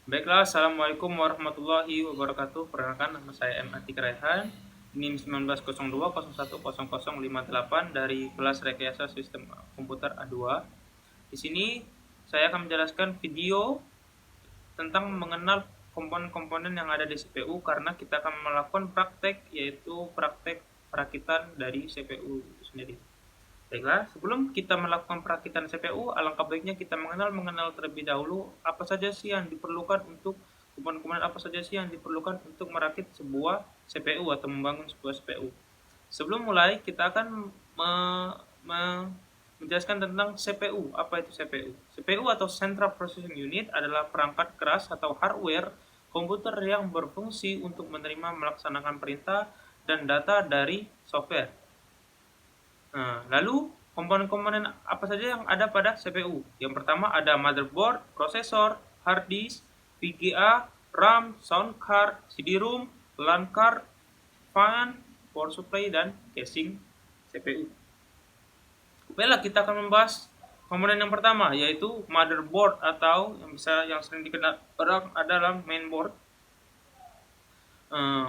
Baiklah, Assalamualaikum warahmatullahi wabarakatuh. Perkenalkan, nama saya M. Atik Raihan, NIM 1902010058 dari kelas Rekayasa Sistem Komputer A2. Di sini saya akan menjelaskan video tentang mengenal komponen-komponen yang ada di CPU karena kita akan melakukan praktek, yaitu praktek perakitan dari CPU itu sendiri. Baiklah, sebelum kita melakukan perakitan CPU, alangkah baiknya kita mengenal terlebih dahulu apa saja sih yang diperlukan untuk komponen-komponen apa saja sih yang diperlukan untuk merakit sebuah CPU atau membangun sebuah CPU. Sebelum mulai, kita akan menjelaskan tentang CPU. Apa itu CPU? CPU atau Central Processing Unit adalah perangkat keras atau hardware komputer yang berfungsi untuk menerima melaksanakan perintah dan data dari software. Nah, lalu komponen-komponen apa saja yang ada pada CPU? Yang pertama ada motherboard, prosesor, hard disk, VGA, RAM, sound card, CD-ROM, LAN card, fan, power supply, dan casing CPU. Baiklah, kita akan membahas komponen yang pertama, yaitu motherboard atau yang sering dikenal orang adalah mainboard.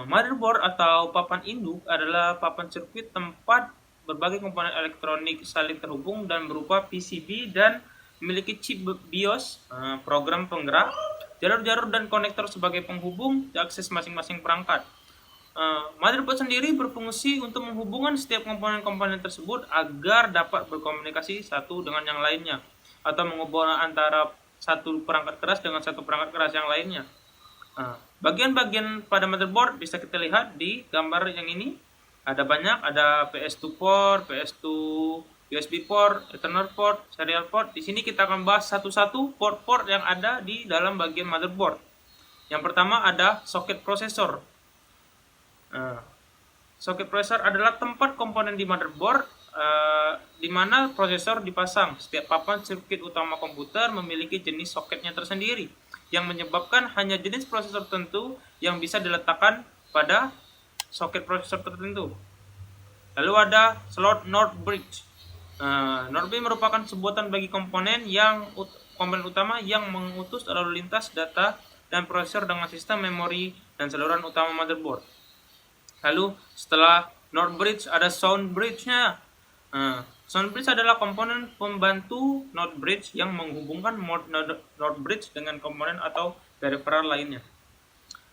Motherboard atau papan induk adalah papan sirkuit tempat berbagai komponen elektronik saling terhubung dan berupa PCB dan memiliki chip BIOS, program penggerak, jalur-jalur dan konektor sebagai penghubung diakses masing-masing perangkat. Motherboard sendiri berfungsi untuk menghubungkan setiap komponen-komponen tersebut agar dapat berkomunikasi satu dengan yang lainnya atau menghubungkan antara satu perangkat keras dengan satu perangkat keras yang lainnya. Bagian-bagian pada motherboard bisa kita lihat di gambar yang ini. Ada banyak, ada PS2 port, PS2 USB port, Ethernet port, serial port. Di sini kita akan bahas satu-satu port-port yang ada di dalam bagian motherboard. Yang pertama ada soket prosesor. Soket prosesor adalah tempat komponen di motherboard di mana prosesor dipasang. Setiap papan sirkuit utama komputer memiliki jenis soketnya tersendiri, yang menyebabkan hanya jenis prosesor tertentu yang bisa diletakkan pada soket prosesor tertentu. Lalu ada slot NOR bridge. NOR bridge merupakan sebutan bagi komponen utama yang mengutus lalu lintas data dan prosesor dengan sistem memori dan saluran utama motherboard. Lalu setelah NOR bridge ada sound bridge-nya. Sound bridge adalah komponen pembantu NOR bridge yang menghubungkan NOR bridge dengan komponen atau peripheral lainnya.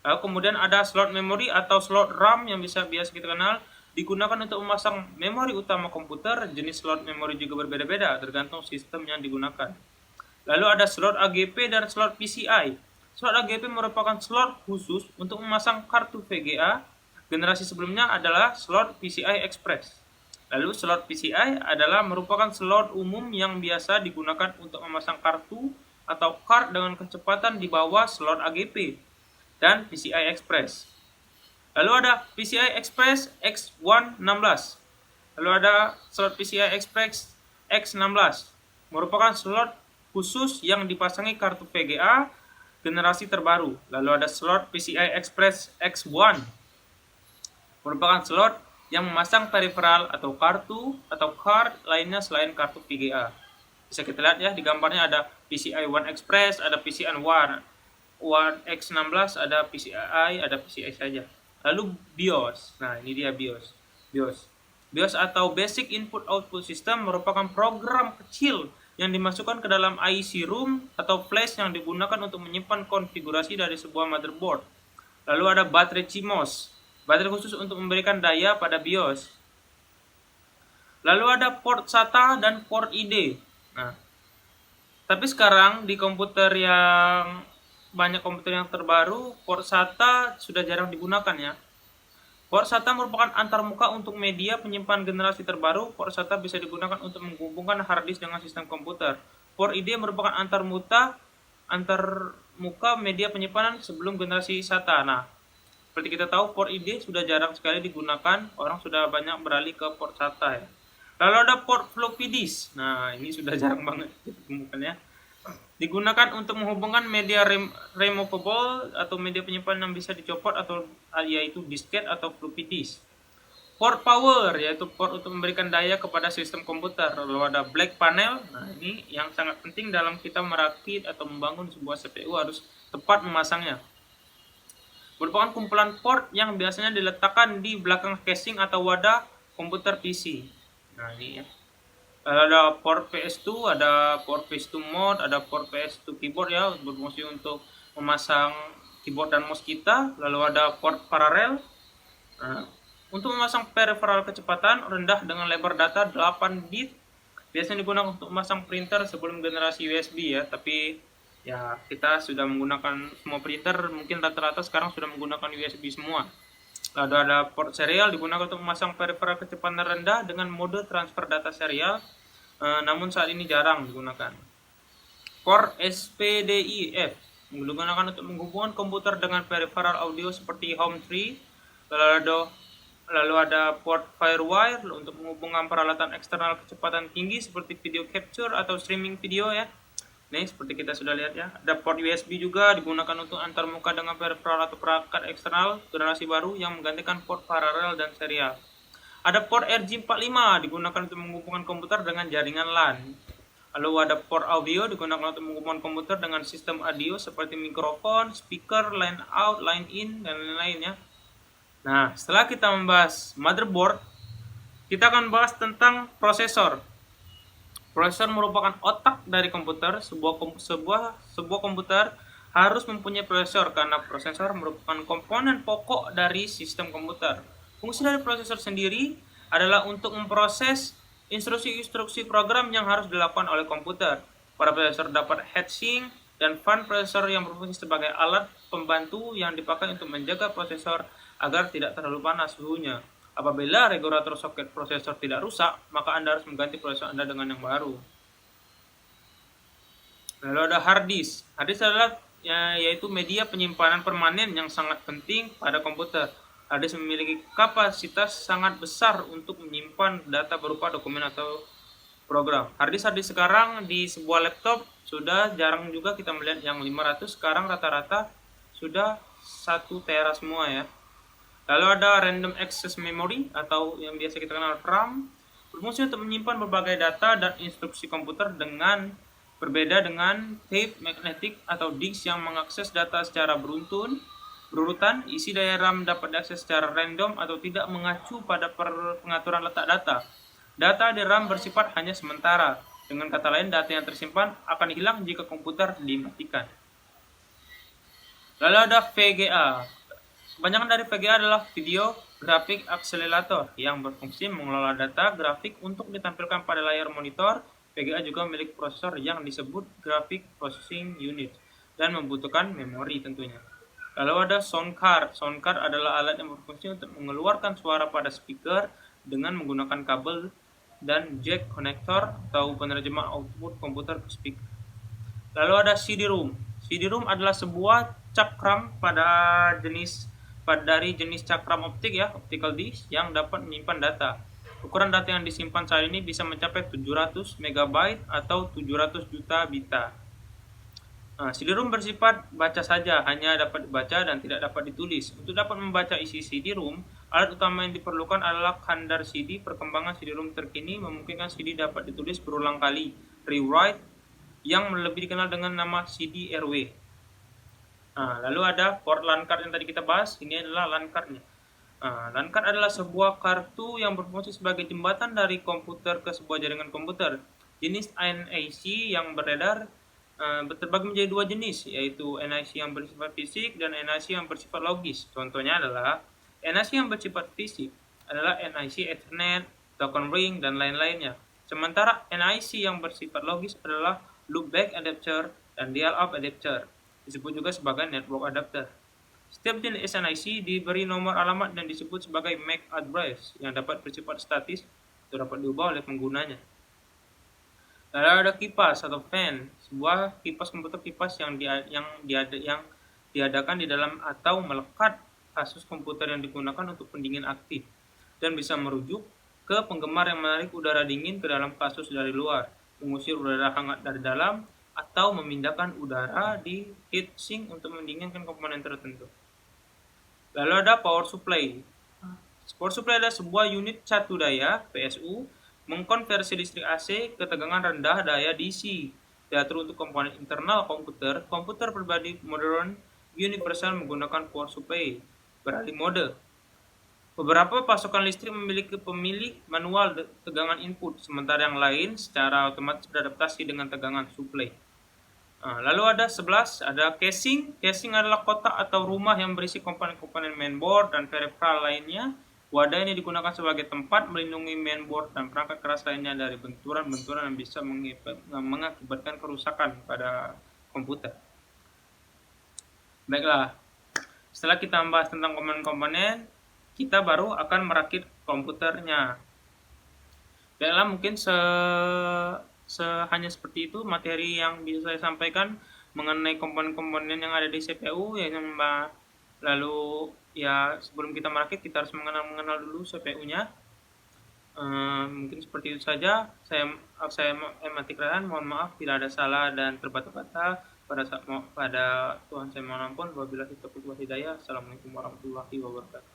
Lalu kemudian ada slot memori atau slot RAM yang biasa kita kenal, digunakan untuk memasang memori utama komputer. Jenis slot memori juga berbeda-beda tergantung sistem yang digunakan. Lalu ada slot AGP dan slot PCI. Slot AGP merupakan slot khusus untuk memasang kartu VGA. Generasi sebelumnya adalah slot PCI Express. Lalu slot PCI adalah merupakan slot umum yang biasa digunakan untuk memasang kartu atau card dengan kecepatan di bawah slot AGP dan PCI Express. Lalu ada PCI Express X116. Lalu ada slot PCI Express X16. Merupakan slot khusus yang dipasangi kartu VGA generasi terbaru. Lalu ada slot PCI Express X1. Merupakan slot yang memasang peripheral atau kartu atau card lainnya selain kartu VGA. Bisa kita lihat ya di gambarnya ada PCI One Express, ada PCI One X16, ada PCI, ada PCI saja. Lalu BIOS. Nah, ini dia BIOS. BIOS atau Basic Input Output System merupakan program kecil yang dimasukkan ke dalam IC room atau flash yang digunakan untuk menyimpan konfigurasi dari sebuah motherboard. Lalu ada baterai CMOS. Baterai khusus untuk memberikan daya pada BIOS. Lalu ada port SATA dan port ID. Nah, tapi sekarang di banyak komputer yang terbaru, port SATA sudah jarang digunakan ya. Port SATA merupakan antarmuka untuk media penyimpan generasi terbaru. Port SATA bisa digunakan untuk menghubungkan hard disk dengan sistem komputer. Port ID merupakan antarmuka media penyimpanan sebelum generasi SATA. Nah, seperti kita tahu port ID sudah jarang sekali digunakan, orang sudah banyak beralih ke port SATA ya. Lalu ada port floppy disk. Nah, ini sudah jarang banget ditemukannya. Digunakan untuk menghubungkan media removable atau media penyimpanan yang bisa dicopot atau yaitu disket atau floppy disk. Port power yaitu port untuk memberikan daya kepada sistem komputer. Lalu ada black panel. Nah, ini yang sangat penting dalam kita merakit atau membangun sebuah CPU, harus tepat memasangnya. Merupakan kumpulan port yang biasanya diletakkan di belakang casing atau wadah komputer PC. Nah ini ya. Ada port PS2, ada port PS2 mode, ada port PS2 keyboard ya, berfungsi untuk memasang keyboard dan mouse kita. Lalu ada port paralel. Nah, untuk memasang peripheral kecepatan rendah dengan lebar data 8 bit, biasanya digunakan untuk memasang printer sebelum generasi USB ya, tapi ya kita sudah menggunakan semua printer, mungkin rata-rata sekarang sudah menggunakan USB semua. Lalu ada port serial digunakan untuk memasang peripheral kecepatan rendah dengan mode transfer data serial, namun saat ini jarang digunakan. Port SPDIF digunakan untuk menghubungkan komputer dengan peripheral audio seperti home tree. Lalu ada port Firewire untuk menghubungkan peralatan eksternal kecepatan tinggi seperti video capture atau streaming video ya. Nih seperti kita sudah lihat ya. Ada port USB juga digunakan untuk antarmuka dengan peripheral atau perangkat eksternal generasi baru yang menggantikan port paralel dan serial. Ada port RJ45 digunakan untuk menghubungkan komputer dengan jaringan LAN. Lalu ada port audio digunakan untuk menghubungkan komputer dengan sistem audio seperti mikrofon, speaker, line out, line in, dan lain-lainnya. Nah, setelah kita membahas motherboard, kita akan bahas tentang prosesor. Prosesor merupakan otak dari komputer. Sebuah komputer harus mempunyai prosesor karena prosesor merupakan komponen pokok dari sistem komputer. Fungsi dari prosesor sendiri adalah untuk memproses instruksi-instruksi program yang harus dilakukan oleh komputer. Para prosesor dapat heatsink dan fan prosesor yang berfungsi sebagai alat pembantu yang dipakai untuk menjaga prosesor agar tidak terlalu panas suhunya. Apabila regulator soket prosesor tidak rusak, maka Anda harus mengganti prosesor Anda dengan yang baru. Lalu ada hard disk. Hard disk adalah yaitu media penyimpanan permanen yang sangat penting pada komputer. Hard disk memiliki kapasitas sangat besar untuk menyimpan data berupa dokumen atau program. Hard disk sekarang di sebuah laptop sudah jarang juga kita melihat yang 500, sekarang rata-rata sudah 1 tera semua ya. Lalu ada random access memory atau yang biasa kita kenal RAM, berfungsi untuk menyimpan berbagai data dan instruksi komputer dengan berbeda dengan tape magnetic atau disk yang mengakses data secara berurutan. Isi daya RAM dapat diakses secara random atau tidak mengacu pada pengaturan letak data. Data di RAM bersifat hanya sementara. Dengan kata lain, data yang tersimpan akan hilang jika komputer dimatikan. Lalu ada VGA. Kebanyakan dari VGA adalah Video Graphic Accelerator yang berfungsi mengelola data grafik untuk ditampilkan pada layar monitor. VGA juga memiliki prosesor yang disebut Graphic Processing Unit dan membutuhkan memori tentunya. Lalu ada sound card. Sound card adalah alat yang berfungsi untuk mengeluarkan suara pada speaker dengan menggunakan kabel dan jack konektor atau penerjemah output komputer ke speaker. Lalu ada CD-ROM. CD-ROM adalah sebuah cakram dari jenis cakram optik ya, optical disk yang dapat menyimpan data. Ukuran data yang disimpan saat ini bisa mencapai 700 MB atau 700 juta bita. Nah, CD-ROM bersifat baca saja, hanya dapat dibaca dan tidak dapat ditulis. Untuk dapat membaca isi CD-ROM, alat utama yang diperlukan adalah kandar CD. Perkembangan CD-ROM terkini memungkinkan CD dapat ditulis berulang kali, rewrite, yang lebih dikenal dengan nama CD-RW. Nah, lalu ada port LAN card yang tadi kita bahas. Ini adalah LAN cardnya. LAN card adalah sebuah kartu yang berfungsi sebagai jembatan dari komputer ke sebuah jaringan komputer. Jenis NIC yang beredar terbagi menjadi 2 jenis, yaitu NIC yang bersifat fisik dan NIC yang bersifat logis. Contohnya adalah NIC yang bersifat fisik adalah NIC Ethernet, token ring, dan lain-lainnya. Sementara NIC yang bersifat logis adalah loopback adapter dan dial-up adapter. Disebut juga sebagai network adapter. Setiap jenis NIC diberi nomor alamat dan disebut sebagai MAC address yang dapat bersifat statis atau dapat diubah oleh penggunanya. Lalu ada kipas atau fan, sebuah kipas komputer yang diadakan di dalam atau melekat kasus komputer yang digunakan untuk pendingin aktif dan bisa merujuk ke penggemar yang menarik udara dingin ke dalam kasus dari luar, mengusir udara hangat dari dalam, atau memindahkan udara di heatsink untuk mendinginkan komponen tertentu. Lalu ada power supply. Power supply adalah sebuah unit catu daya PSU mengkonversi listrik AC ke tegangan rendah daya DC. Diatur untuk komponen internal komputer, komputer pribadi modern universal menggunakan power supply beralih mode. Beberapa pasokan listrik memiliki pemilik manual tegangan input, sementara yang lain secara otomatis beradaptasi dengan tegangan suplai. Lalu ada 11, ada casing. Casing adalah kotak atau rumah yang berisi komponen-komponen mainboard dan peripheral lainnya. Wadah ini digunakan sebagai tempat melindungi mainboard dan perangkat keras lainnya dari benturan-benturan yang bisa mengakibatkan kerusakan pada komputer. Baiklah, setelah kita membahas tentang komponen-komponen, kita baru akan merakit komputernya. Baiklah, mungkin hanya seperti itu materi yang bisa saya sampaikan mengenai komponen-komponen yang ada di CPU ya. Lalu ya, sebelum kita merakit kita harus mengenal dulu CPU-nya. Mungkin seperti itu saja. Saya Matik Rehan, mohon maaf tidak ada salah dan terbata-bata. Pada Tuhan saya mohon ampun. Wabillahi taufiq wal hidayah. Assalamualaikum warahmatullahi wabarakatuh.